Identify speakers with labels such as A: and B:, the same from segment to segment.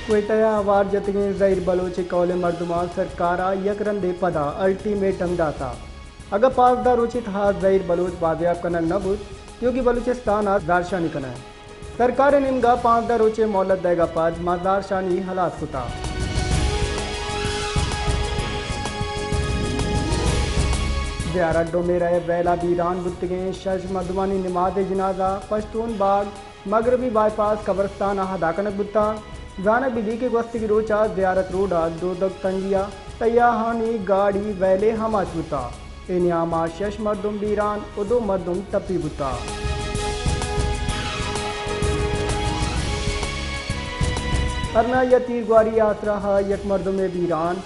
A: क्वेटया आवार जतगे जहीर बलोच कौल मरदुमा सरकारा यकरंदे पदा अल्टीमेटम दाता अगर पासदा रोचित हा जहीर बलोच बाजियाब कनक नबुद क्योंकि बलूचिस्तान दारशानी कना सरकार निमगा 5 रोचे मोहलत देगा पद माजारशानी हालात कुता ज़ियारत डो में रहे वैला बीरान बुतगे शश मधुमानी नमाज जनाजा पश्तून बाग मगरबी बाईपास कब्रस्तान हदाकनक बुता जानक बिदी के गोस्त की रोचा ज़ियारत रोडा दो दग तंगिया तैयाहानी गाड़ी वैले हमाच बुता इनियामा शश मर्दुम बीरान उदो मर्दुम टपी बुता अरना या तीर ग्वारी आसरा यक मर्दुम बीरान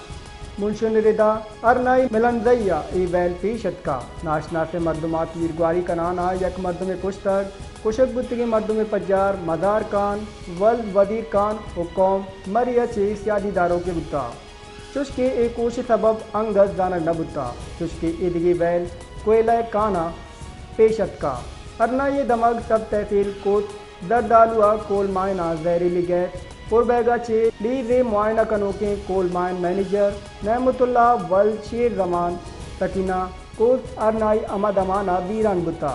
A: मुंशन रिदा अरनाई मिलनजैया ई वैल पीशत का नाशना से मर्दुमा तीर ग्वारी कनाना यक मर्दुम कुश्तक कुशक बुतगी मर्दुम पज्जार मदार खान वल वजीर खान हुकौम मरिया चे सियादीदारों के बुता चुस्के एक कोश सबब अंगज जानक न बुता चुस्के ईदगी वैल कोयला काना पेशत का अरना ये दमग सब तहसील कोट दरदालुआ कोल मायना जहरीली गैस पुरबैगा चे ली रे मुआयना कनोके कोल माइन मैनेजर नहमतुल्ला वल शेर रमान सकीना कोस अरनाई अमद अमाना वीरान बुता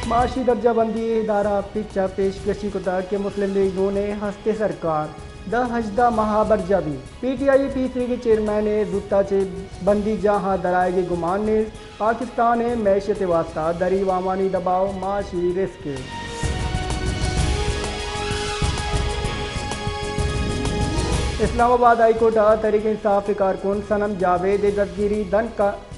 A: माशी दर्जाबंदी इदारा पिछा पेशकशी कुता के मुस्लिम लीगों ने हस्ते सरकार द हजदा महाबरजा भी PTI P3 के चेयरमैन जुत्ता चे बंदी जहाँ दराएगी गुमान ने पाकिस्तान है मैशत वास्ता दरी वामानी दबाव माशी रिस्क इस्लामाबाद हाईकोर्ट तरीके इंसाफ कारकुन सनम जावेद दस्तगिरी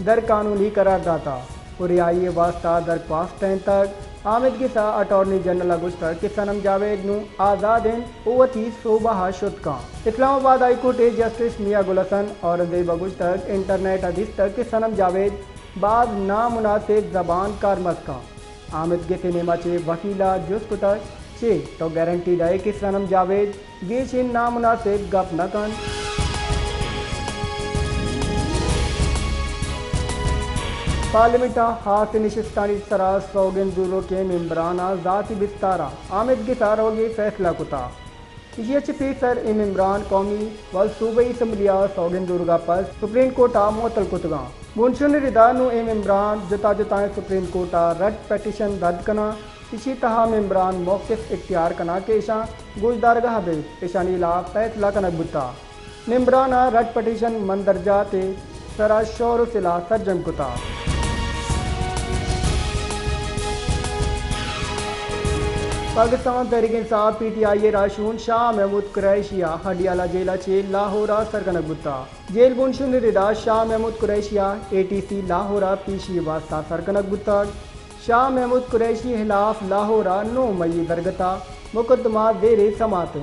A: दर कानूनी करार दाता और रिहाई वास्ता दरख्वास्त तक आमिद के साथ अटॉर्नी जनरल अगुस्तर के सनम जावेद नु आज़ाद ओवती सोबा शुद का इस्लामाबाद हाईकोर्ट जस्टिस मियाँ गुल हसन और देव अगुस्तर इंटरनेट अधिस्तर के सनम जावेद बाद नामुनासिब जबान कारमस का आमिद के सिनेमा चे वकीला जुस्कुतर चे तो गारंटी दे कि सनम जावेद गेशिन नामुनासिब गप न कन पार्लियामेंट हाथ निशिस्तानी सरा सौगन दूरों के मेम्बराना ज़ाती बिस्तारा आमिद के सार होगी फैसला कुता ये पीसर इमरान कौमी वल सूबई असम्बलिया सौगन दुर्गा पर सुप्रीम कोर्टा मोतल कुतगा मुंशन रिदानु इमरान जुता जुताएं सुप्रीम कोर्टा रद्द पटिशन रद्द कना इसी तरह मेम्बरान मौक़िफ़ इख्तियार कना के इशा गुजदारगाह बे इशानी ला फैसला कनक बुता मेम्बराना रद्द पटिशन मंदरजा ते सरा शोर सिला सज्जन कुता पाकिस्तान तहरीक इंसाफ PTI राशून शाह महमूद कुरैशिया हडियाला जेला चे लाहौरा सरकनक बुता जेल बुनशुन रिदा शाह महमूद कुरैशिया ATC लाहौरा पीशी वास्ता सरकनक बुता शाह महमूद कुरैशी खिलाफ लाहौरा 9 मई दरगता मुकदमा जेरे समात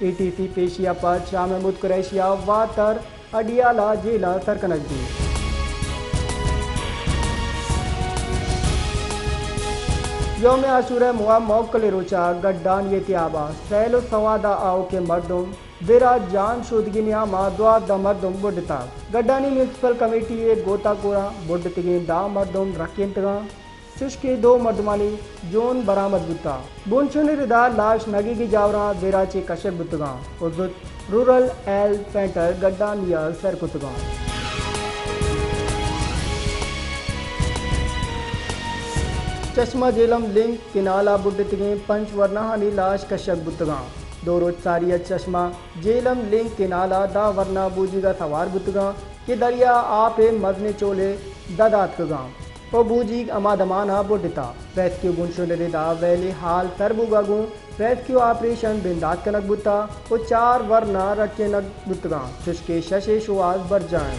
A: ATC पेशिया पर शाह महमूद कुरैशिया वातर हडियाला जेला सरकनक दी योम आशूरा मुआ मौकल रोचा गड्डान ये त्याबा सैलो सवादा आओ के मर्दुम बिरा जान शुदगी नियामा दुआ द मर्दुम बुडता गड्डानी म्यूनसिपल कमेटी ये गोता कोरा बुडतगे दा मर्दुम रखेंतगा चुशके 2 मर्दमानी जोन बरामद बुता बुनचुन रिदा लाश नगी की जावरा बिरा चे कशक बुतगा उजुत रूरल एल सेंटर गड्डान या सरकुतगा चश्मा जेलम लिंक किनाला बुडतगे पंचवर्णाहानी लाश कशक बुतगा 2 रोज सारिया चश्मा जेलम लिंक किनाला दा वरना बूजीगा सवार बुतगा कि दरिया आपे मजने चोले ददातगा ओ बूजी अमादमाना बुडता रेस्क्यू गुनशुन दा वैली हाल सरबुगागु रेस्क्यू ऑपरेशन बिंदात कनक बुता ओ 4 वरना रखे नक बुतगा चुशके शशे शुआज बर जाए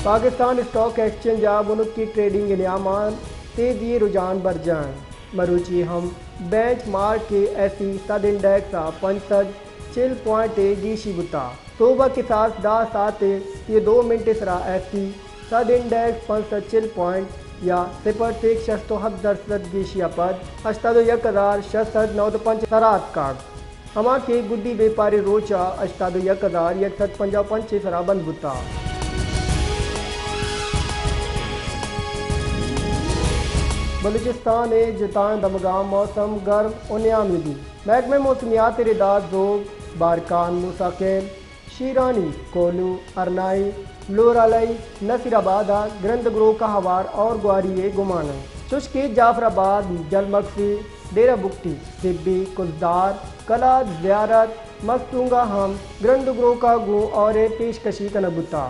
A: पाकिस्तान स्टॉक एक्सचेंज मुल्क की ट्रेडिंग इनामान तेजी रुझान बढ़ जाए मरूची हम बेंच मार्क के ऐसी सद इंडेक्स 65 गीशी बुता सुबह के साथ दा साथ ये 2 मिनट सरा ऐसी सद इंडेक्स 65 या 0.76 गीशिया पद 81,609 सरात काग हमा के गुड्डी व्यापारी रोचा 81,155 सरा बंद बुता बलूचिस्तान जितान दमगाम मौसम गर्म उन्यामिदी महकमे मौसमियात रिदात जोग बारकान मुसाकिल शीरानी कोलू अरनाई लोरालई नसीराबाद ग्रंथग्रो का हवार और ग्वारी गुमान चुश्की जाफराबाद जलमक्सी डेरा बुक्टी सिब्बी कुलदार कला ज़ियारत मस्तूंगा हम ग्रंथग्रो का गु और पेशकशी का नबुता।